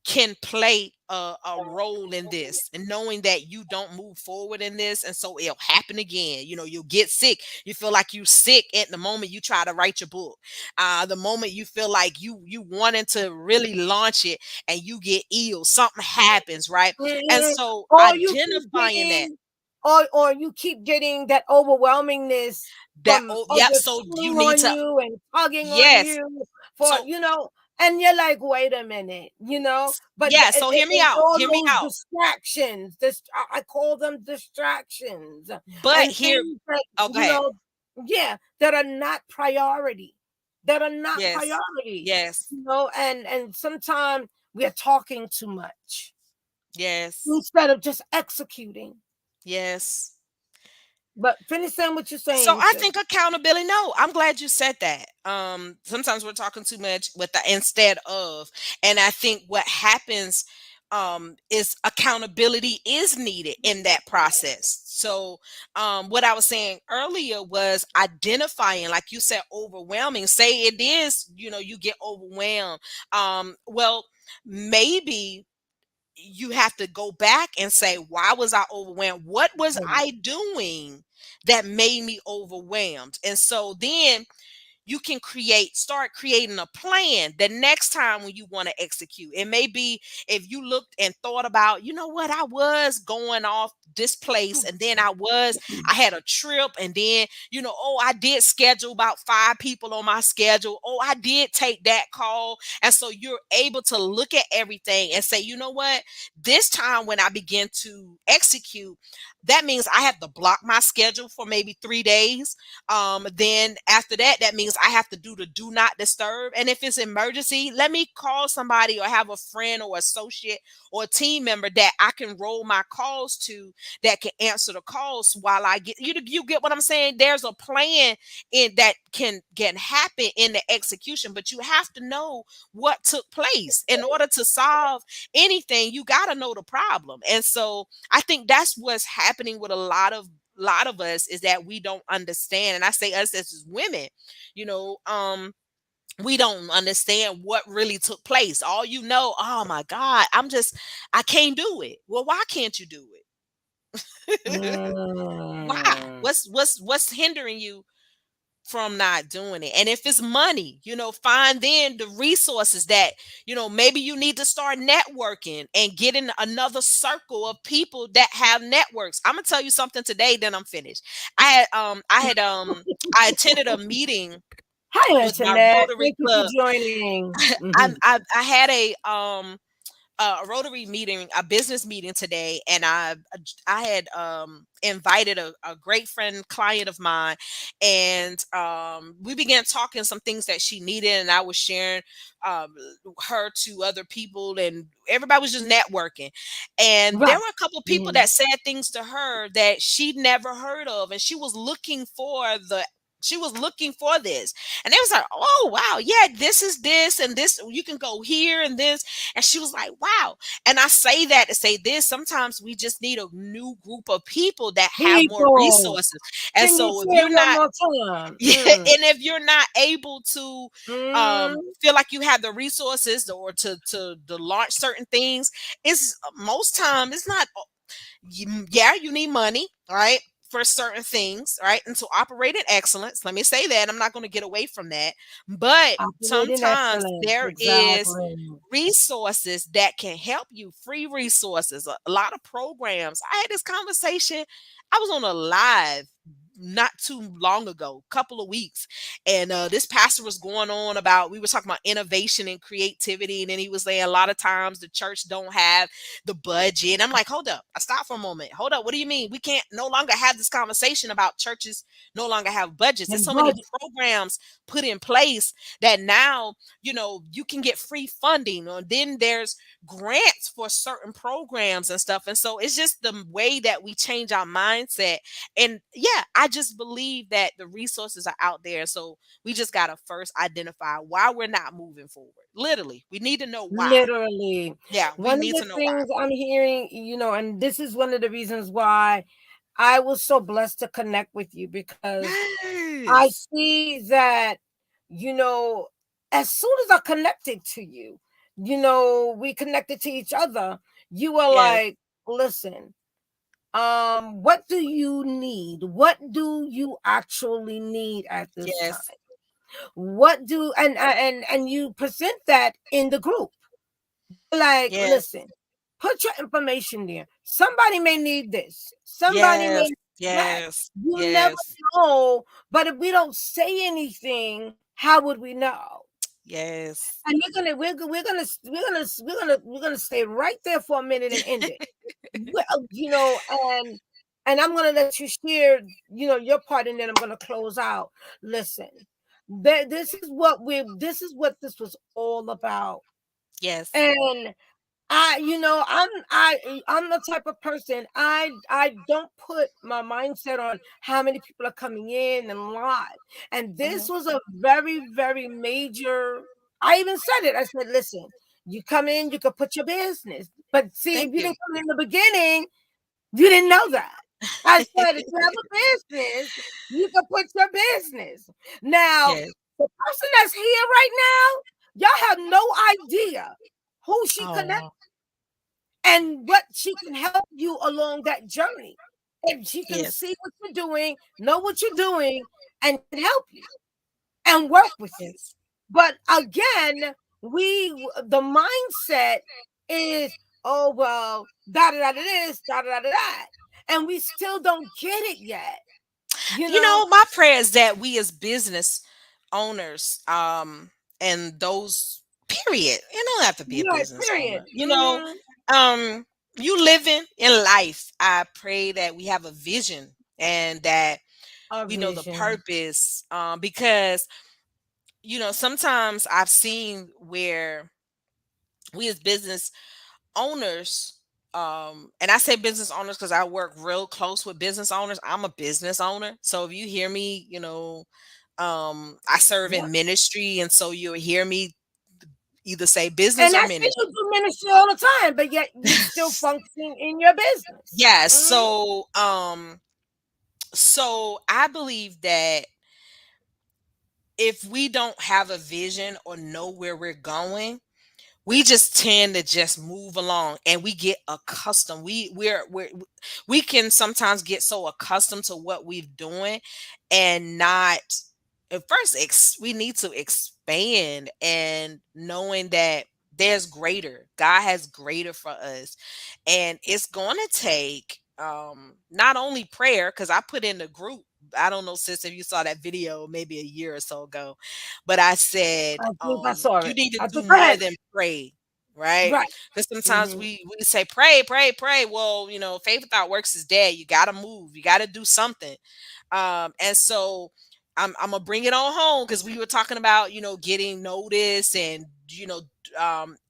can play a role in this, and knowing that you don't move forward in this, and so it'll happen again. You'll get sick. You feel like you're sick at the moment you try to write your book. The moment you feel like you wanting to really launch it, and you get ill, something happens, right? And Mhm. so Or you keep identifying that, getting, or you keep getting that overwhelmingness from oh yeah, others so you pulling need on to, you and tugging on yes, you for, so and you're like, wait a minute, but yeah, so hear me it's out, all hear me those out. distractions. I call them distractions But and here, things that, oh, go ahead. yeah, that are not priority, that are not Yes. priority, Yes. and sometimes we're talking too much Yes. instead of just executing. Yes. But finish saying what you're So saying, I sis. think accountability. No, I'm glad you said that. Sometimes we're talking too much with the instead of, and I think what happens is accountability is needed in that process. So what I was saying earlier was identifying, like you said, overwhelming. Say it is, you get overwhelmed. Well, maybe you have to go back and say, why was I overwhelmed? What was I doing that made me overwhelmed? And so then you can start creating a plan the next time when you want to execute. It may be, if you looked and thought about, what, I was going off this place, and then I had a trip, and then, oh, I did schedule about 5 people on my schedule. Oh, I did take that call. And so you're able to look at everything and say, you know what, this time when I begin to execute, that means I have to block my schedule for maybe 3 days. Then after that, that means I have to do the do not disturb. And if it's emergency, let me call somebody, or have a friend or associate or a team member that I can roll my calls to, that can answer the calls while I get you get what I'm saying? There's a plan in that can happen in the execution, but you have to know what took place. In order to solve anything, you got to know the problem. And so I think that's what's happening with a lot of us, is that we don't understand. And I say us as women, you know um we don't understand what really took place. All, oh my God, I can't do it. Well, why can't you do it? Why? Mm. What's hindering you from not doing it? And if it's money, find then the resources that, maybe you need to start networking and get in another circle of people that have networks. I'm gonna tell you something today, then I'm finished. I attended a meeting Hi, with my Antoinette. Rotary Thank you for Club. joining. I had a Rotary meeting, a business meeting today, and I had invited a great friend, client of mine, and we began talking some things that she needed, and I was sharing um, her to other people, and everybody was just networking. And there Right. were a couple of people Mhm. that said things to her that she'd never heard of, and she was looking for this, and they was like, oh wow, yeah, this is this and this, you can go here and this. And she was like, wow. And I say that to say this, sometimes we just need a new group of people that have more People, resources. And can you so if say it you're one not more time? yeah, Mm. and if you're not able to Mhm. feel like you have the resources or to launch certain things, it's most time it's not yeah, you need money, right? For certain things, right? And to operate in excellence, let me say that I'm not going to get away from that. But Operating sometimes excellence, there is exactly. resources that can help you, free resources, a lot of programs. I had this conversation. I was on a live not too long ago, couple of weeks, and this pastor was going on about, we were talking about innovation and creativity, and then he was saying a lot of times the church don't have the budget. I'm like, hold up, I stopped for a moment. Hold up, what do you mean we can't no longer have this conversation about churches no longer have budgets? There's And so many budget. programs put in place that now you can get free funding, or then there's grants for certain programs and stuff. And so it's just the way that we change our mindset. And yeah, I just believe that the resources are out there. So we just got to first identify why we're not moving forward. Literally, we need to know why. Literally. Yeah, we One of need the to know why. things I'm hearing, and this is one of the reasons why I was so blessed to connect with you, because I Yes. see that, you know, as soon as I connected to you, we connected to each other. You were Yes. like, listen, what do you need? What do you actually need at this time? Yes. What do and you present that in the group. Like, Yes. listen, put your information there. Somebody may need this. Somebody may Yes. need that. Yes. You never Yes. know. But if we don't say anything, how would we know? Yes. And we're gonna stay right there for a minute and end it. And I'm gonna let you share, your part, and then I'm gonna close out. Listen, this is what this was all about. Yes. And I'm the type of person, I don't put my mindset on how many people are coming in and live. And this Mhm. was a very, very major. I even said it. I said, listen, you come in, you could put your business. But see, Thank if you you. didn't come in the beginning, you didn't know that. I said, if you have a business, you can put your business. Now, Yes. the person that's here right now, y'all have no idea who she connected Oh, and what she can help you along that journey. If she can see yes. what you're doing, know what you're doing, and can help you and work with you. Yes. But again, the mindset is, oh well, da da da da this, da da da da that, and we still don't get it yet. You know, My prayer is that we as business owners, and those period, you don't have to be a right? business Period. owner, um, you living in life. I pray that we have a vision and that A we know the vision. purpose. Because, sometimes I've seen where we as business owners, and I say business owners because I work real close with business owners. I'm a business owner, so if you hear me, I serve Yep. in ministry, and so you'll hear me either say business And or I see you ministry. do ministry all the time, but yet you still function in your business. Yes. Mhm. So I believe that if we don't have a vision or know where we're going, we just tend to just move along, and we get accustomed. We can sometimes get so accustomed to what we're doing, and not at first we need to expand, and knowing that there's greater. God has greater for us, and it's going to take not only prayer, because I put in the group, I don't know, sis, if you saw that video maybe a year or so ago, but I said, I think I saw you it. need to I do think, go more ahead. than pray. right? Right. Because sometimes Hmm. we say pray, pray, pray. Well, faith without works is dead. You got to move. You got to do something. And so I'm gonna bring it on home because we were talking about getting notice and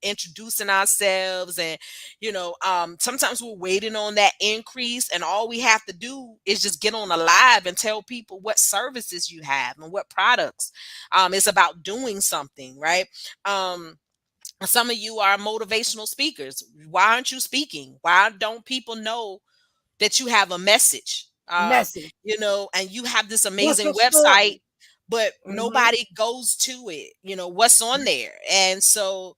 introducing ourselves, and sometimes we're waiting on that increase, and all we have to do is just get on a live and tell people what services you have and what products. It's about doing something, right? Some of you are motivational speakers. Why aren't you speaking? Why don't people know that you have a message? Message. And you have this What's amazing your website, story? but Hmm. nobody goes to it. What's on there? And so,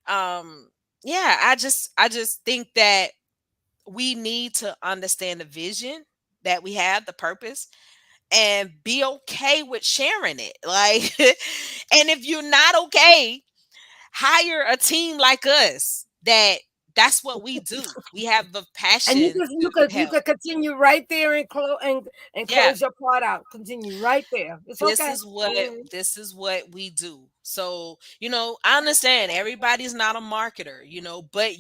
um, yeah, I just think that we need to understand the vision that we have, the purpose, and be okay with sharing it. Like, and if you're not okay, hire a team like us. That's what we do. We have the And you passion could you to could you help. could continue right there and Yeah, close your part out. Continue right there. It's this okay. is what Mhm. this is what we do. So, I understand everybody's not a marketer, but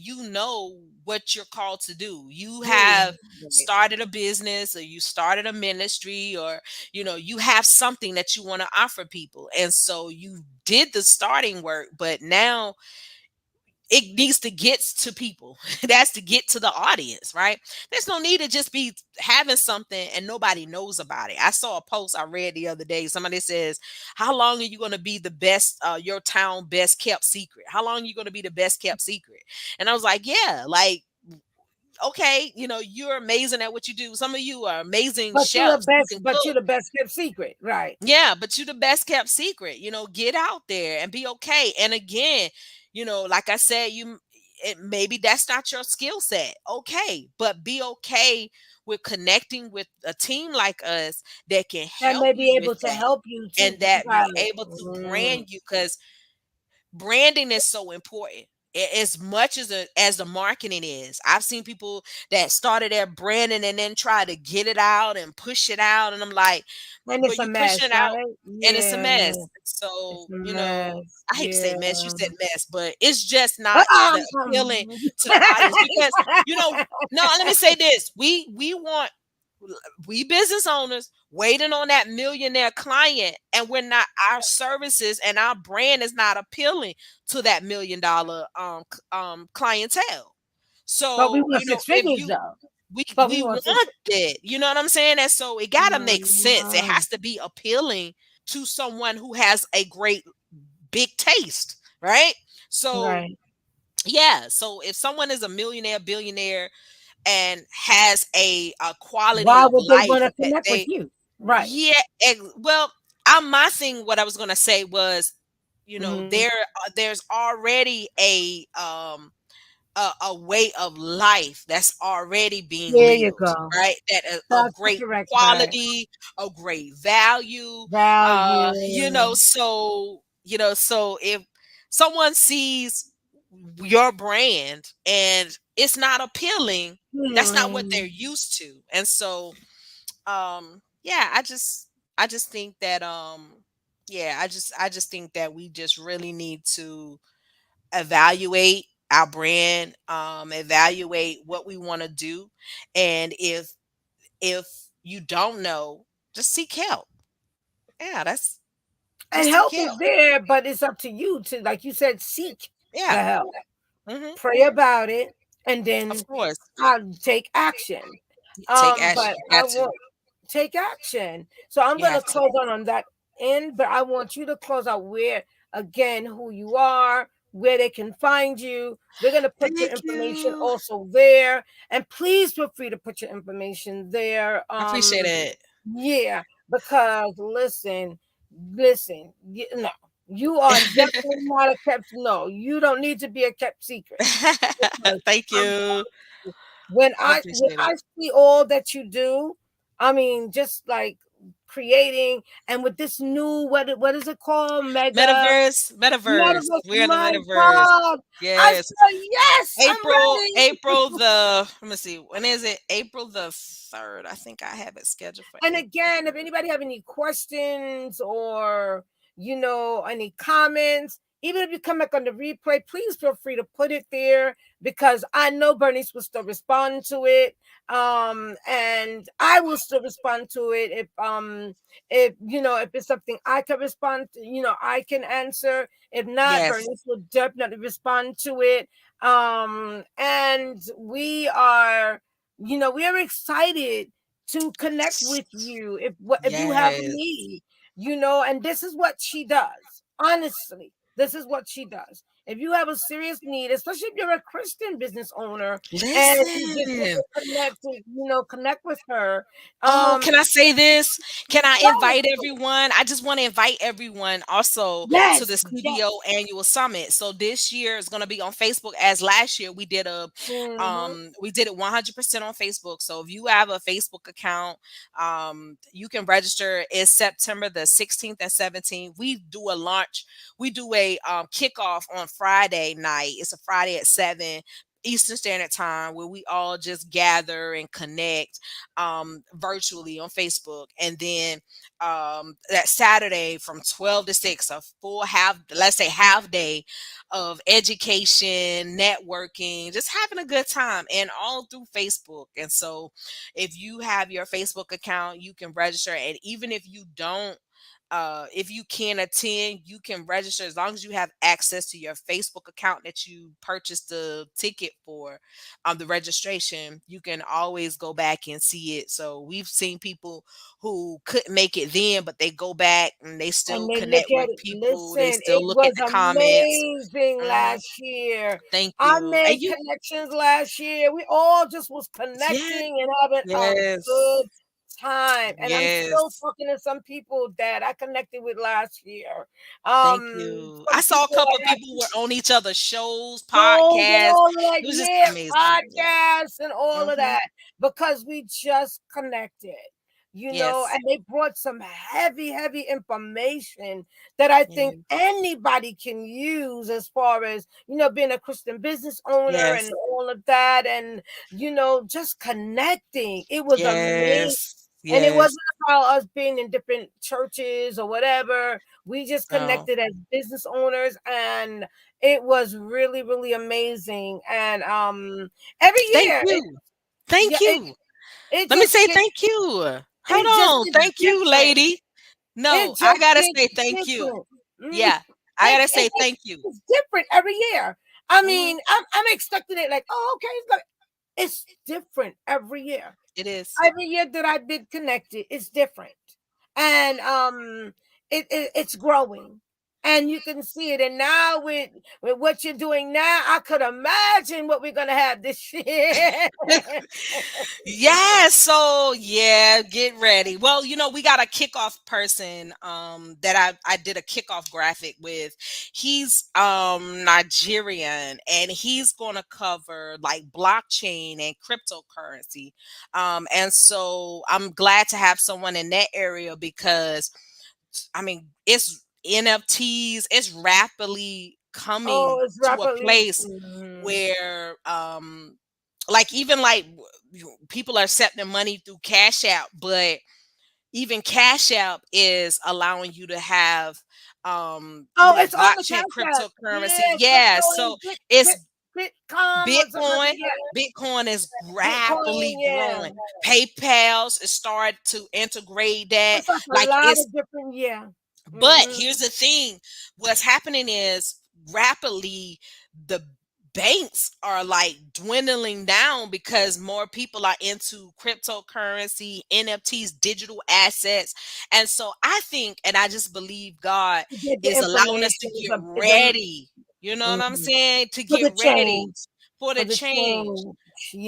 what you're called to do. You have Right. started a business, or you started a ministry, or you have something that you want to offer people. And so you did the starting work, but now it needs to get to people. It has to get to the audience, right? There's no need to just be having something and nobody knows about it. I saw a post I read the other day. Somebody says, how long are you going to be the best, your town best kept secret? How long are you going to be the best kept secret? And I was like, yeah, like, okay, you're amazing at what you do. Some of you are amazing But you're the chefs. You best. can But you're cook. the best kept secret. Right. Yeah, but you the best kept secret. Get out there and be okay. And again, like I said, maybe that's not your skill set. Okay, but be okay with connecting with a team like us that can That help may you be with able to that, help you and to. that Right. be able to Mm. brand you, because branding is so important. As much as the marketing is. I've seen people that started their branding and then try to get it out and push it out, and I'm like, And but it's a you pushing mess, it out, right? and it's a Yeah. mess. It's So, a mess. I hate to say Yeah. mess. You said mess, but it's just not Uh-uh. the appealing to the audience, because no. Let me say this: we want, we business owners waiting on that millionaire client, and we're not, our services and our brand is not appealing to that $1 million clientele. But we So, want six if figures you though. we But we we want six. want it, you know what I'm saying? And so it got to make sense. It Mm, has to be appealing to someone who has a great big taste, right? So, right. yeah, so if someone is a millionaire, billionaire, and has a quality Why of would they life want to that connect with they, you? Right. yeah, well, I my thing, what I was going to say was, Hmm. there's already a way of life that's already being There you lived, go. right? That of That's the great correct word. quality, of great value. Value. So if someone sees your brand and it's not appealing, that's not what they're Hmm. used to. And so, yeah, I just think that, yeah, I just think that we just really need to evaluate our brand, evaluate what we want to do, and if you don't know, just seek help. Yeah, that's And just seek help help. is there, but it's up to you to, like you said, seek the Yeah, help. hmm, Pray about it, and of then course. take action. Take action. But You I got to. want take action. So I'm You gonna have to. close on that end, but I want you to close out where again who you are, where they can find you. We're gonna put your Thank information you. also there, and please feel free to put your information there. I appreciate it. Yeah, because listen, you are definitely not a kept. No, you don't need to be a kept secret. Because Thank I'm you. when I when appreciate it. I see all that you do, I mean, just like creating and with this new what is it called? Mega Metaverse. metaverse. We're in the My metaverse. God, I Yes. said yes, I'm ready. April the, let me see, when is it? April the 3rd. I think I have it scheduled for And April. again, if anybody have any questions or any comments, even if you come back on the replay, please feel free to put it there, because I know Bernice will still respond to it. And I will still respond to it if if it's something I can respond to, I can answer. If not, Yes. Bernice will definitely respond to it. And we are excited to connect with you if you have a Yes. need, and this is what she does. Honestly, this is what she does. If you have a serious need, especially if you're a Christian business owner and you just want Listen. to connect with her. Oh, um can I say this? Can I yes, invite everyone? I just want to invite everyone also to the yes, CBO yes. annual summit. So this year is going to be on Facebook, as last year we did Hmm. we did it 100% on Facebook. So if you have a Facebook account, you can register. It's September the 16th and 17th. We do a launch. We do a kickoff on Friday night. It's a Friday at 7 Eastern Standard Time, where we all just gather and connect virtually on Facebook. And then that Saturday from 12 to 6, a full half, let's say half day of education, networking, just having a good time, and all through Facebook. And so if you have your Facebook account, you can register. And even if you can attend, you can register as long as you have access to your Facebook account that you purchased the ticket for, the registration. You can always go back and see it. So we've seen people who couldn't make it then, but they go back and they And still they look connect at with it. people. They Listen, still it look at was the comments. amazing Mhm. last year. Thank I you. And made you, connections last year. We all just was yes, connecting and having a yes, good time. And I'm still yes. talking to some people that I connected with last year. Thank you. I Some saw a people couple of I had people were on each other's shows, shows and podcasts. all of that. It was just Yeah, amazing. Yeah. podcasts and all of Hmm. that, because we just connected, Yes. and they brought some heavy, heavy information that I think Yes. anybody can use, as far as, being a Christian business owner and Yes. all of that. And, just connecting. It was amazing. Yes. And it Yes. wasn't about us being in different churches or whatever. We just Oh, connected as business owners, and it was really, really amazing. And every thank year, you. yeah, Thank you. it Let me just say gets thank you. Hold it just on. gets Thank you, different. lady. It No, I just gotta gets say thank you. different. Mm. Yeah, I gotta say It thank you. it's different every year. I Hmm. mean, I'm expecting it like, oh, okay, it's different every year. It is. Every year that I've been connected, it's different. And it's growing. And you can see it. And now with what you're doing now, I could imagine what we're gonna have this year. Yeah, so yeah, get ready. Well, we got a kickoff person that I did a kickoff graphic with. He's Nigerian, and he's going to cover like blockchain and cryptocurrency. And so I'm glad to have someone in that area, because I mean, it's NFTs, it's rapidly coming Oh, it's to a rapidly. place where like even like people are accepting money through Cash App, but even Cash App is allowing you to have Oh, it's on the blockchain Cash App. cryptocurrency. Yeah, Yeah, crypto so and it's Bitcoin or something like Bitcoin. that. Yeah, Bitcoin is Bitcoin. rapidly Yeah, growing. PayPal's started to integrate that. it's like a Like lot it's of different. Yeah. but Hmm. here's the thing, what's happening is rapidly the banks are like dwindling down because more people are into cryptocurrency, NFTs, digital assets. And so I think, and I just believe God To get the is allowing us to information get is a ready. You know what I'm mhm. saying? To For get the ready change. for For the the change. change.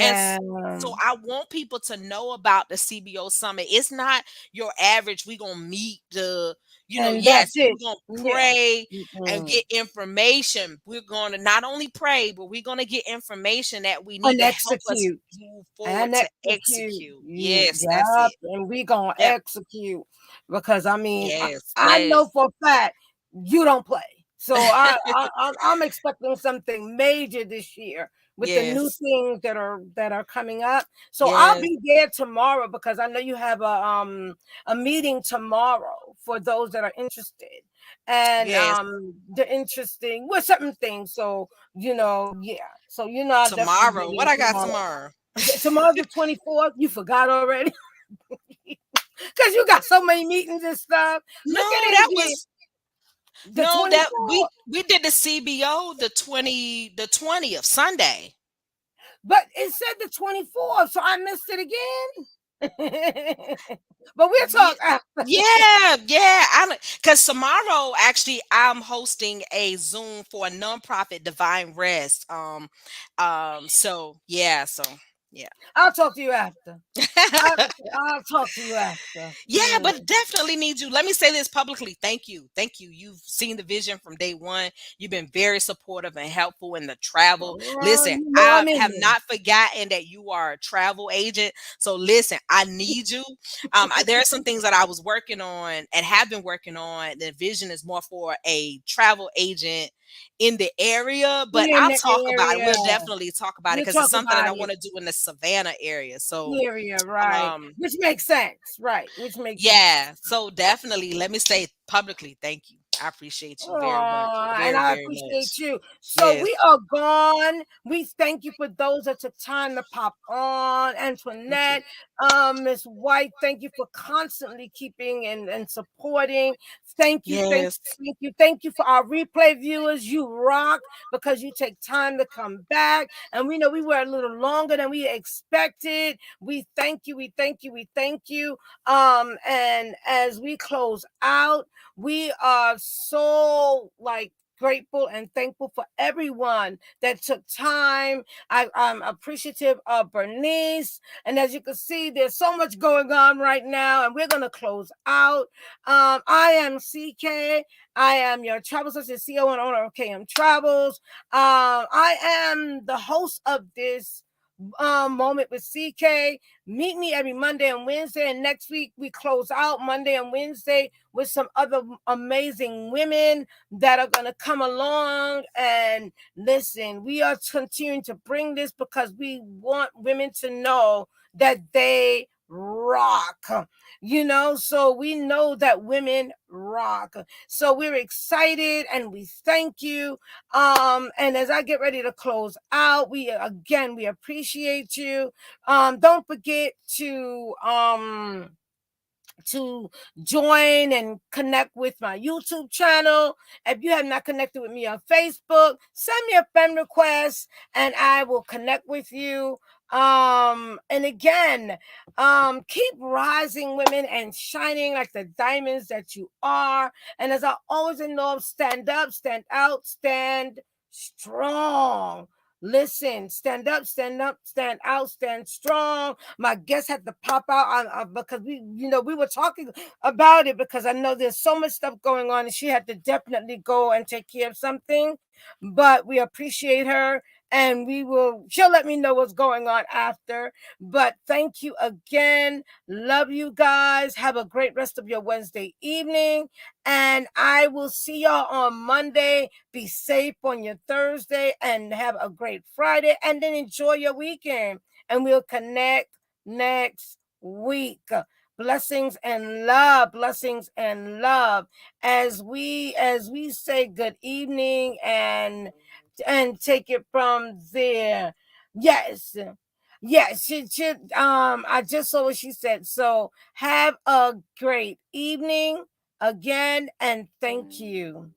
And Yeah. so I want people to know about the CBO summit. It's not your average. We're gonna meet And yes, that's it. we're gonna Yeah. pray and Mhm. get information. We're gonna not only pray, but we're gonna get information that we need And to help us execute. move And forward to execute. execute. Yes, that's Yep. it. And we gonna Yep. execute, because I mean, Yes, I know yes. for a fact you don't play. So I'm expecting something major this year with the new Yes. things that are coming up. So I'll Yes. be there tomorrow, because I know you have a meeting tomorrow for those that are interested. and Yes. the interesting with certain things. So yeah. So I'll definitely be Tomorrow. What there I got tomorrow. tomorrow? Tomorrow's the 24th. You forgot already, because you got so many meetings and stuff. Look No, at it that again. was The no that 24th. we did the CBO the 20th Sunday. But it said the 24th, so I missed it again. But we'll Yeah, talk after. yeah. I'm because tomorrow actually I'm hosting a Zoom for a nonprofit Divine Rest. So yeah, yeah. I'll talk to you after. I'll, I'll talk to you after. Yeah, but definitely need you. Let me say this publicly. Thank you. Thank you. You've seen the vision from day one. You've been very supportive and helpful in the travel. Listen, I'm I in have there. not forgotten that you are a travel agent. So listen, I need you. There are some things that I was working on and have been working on. The vision is more for a travel agent in the area, but We in I'll the talk about it. area. We'll definitely talk about it We'll because it's talk something that about I it. want to do in the Savannah area. So, Area, right? um, Which makes sense, right? Which makes sense. yeah, so definitely let me say publicly, thank you. I appreciate you very much. Oh, and Very, I very appreciate much. you. So Yes. we are gone. We thank you for those that took time to pop on. Thank you. Antoinette, Miss White, thank you for constantly keeping and supporting. Thank you, thank Yes. you, thank you, thank you for our replay viewers. You rock because you take time to come back. And we know we were a little longer than we expected. We thank you, we thank you, we thank you. And as we close out, we are so like grateful and thankful for everyone that took time. I'm appreciative of Bernice. And as you can see, there's so much going on right now, and we're going to close out. I am CK. I am your travel associate, CEO and owner of KM Travels. I am the host of this moment with CK. Meet me every Monday and Wednesday. And next week, we close out Monday and Wednesday with some other amazing women that are going to come along and listen. We are continuing to bring this because we want women to know that they rock. So we know that women rock. So we're excited and we thank you. And as I get ready to close out, we appreciate you. Don't forget to join and connect with my YouTube channel. If you have not connected with me on Facebook, send me a friend request and I will connect with you. And again, keep rising, women, and shining like the diamonds that you are. And as I always know, stand up, stand out, stand strong. Listen, stand up, stand out, stand strong. My guest had to pop out because we were talking about it because I know there's so much stuff going on and she had to definitely go and take care of something. But we appreciate her and she'll let me know what's going on after. But thank you again. Love you guys. Have a great rest of your Wednesday evening. And I will see y'all on Monday. Be safe on your Thursday and have a great Friday. And then enjoy your weekend. And we'll connect next week. Blessings and love, blessings and love. As we say good evening and take it from there. Yes. Yes, I just saw what she said. So have a great evening again and thank you.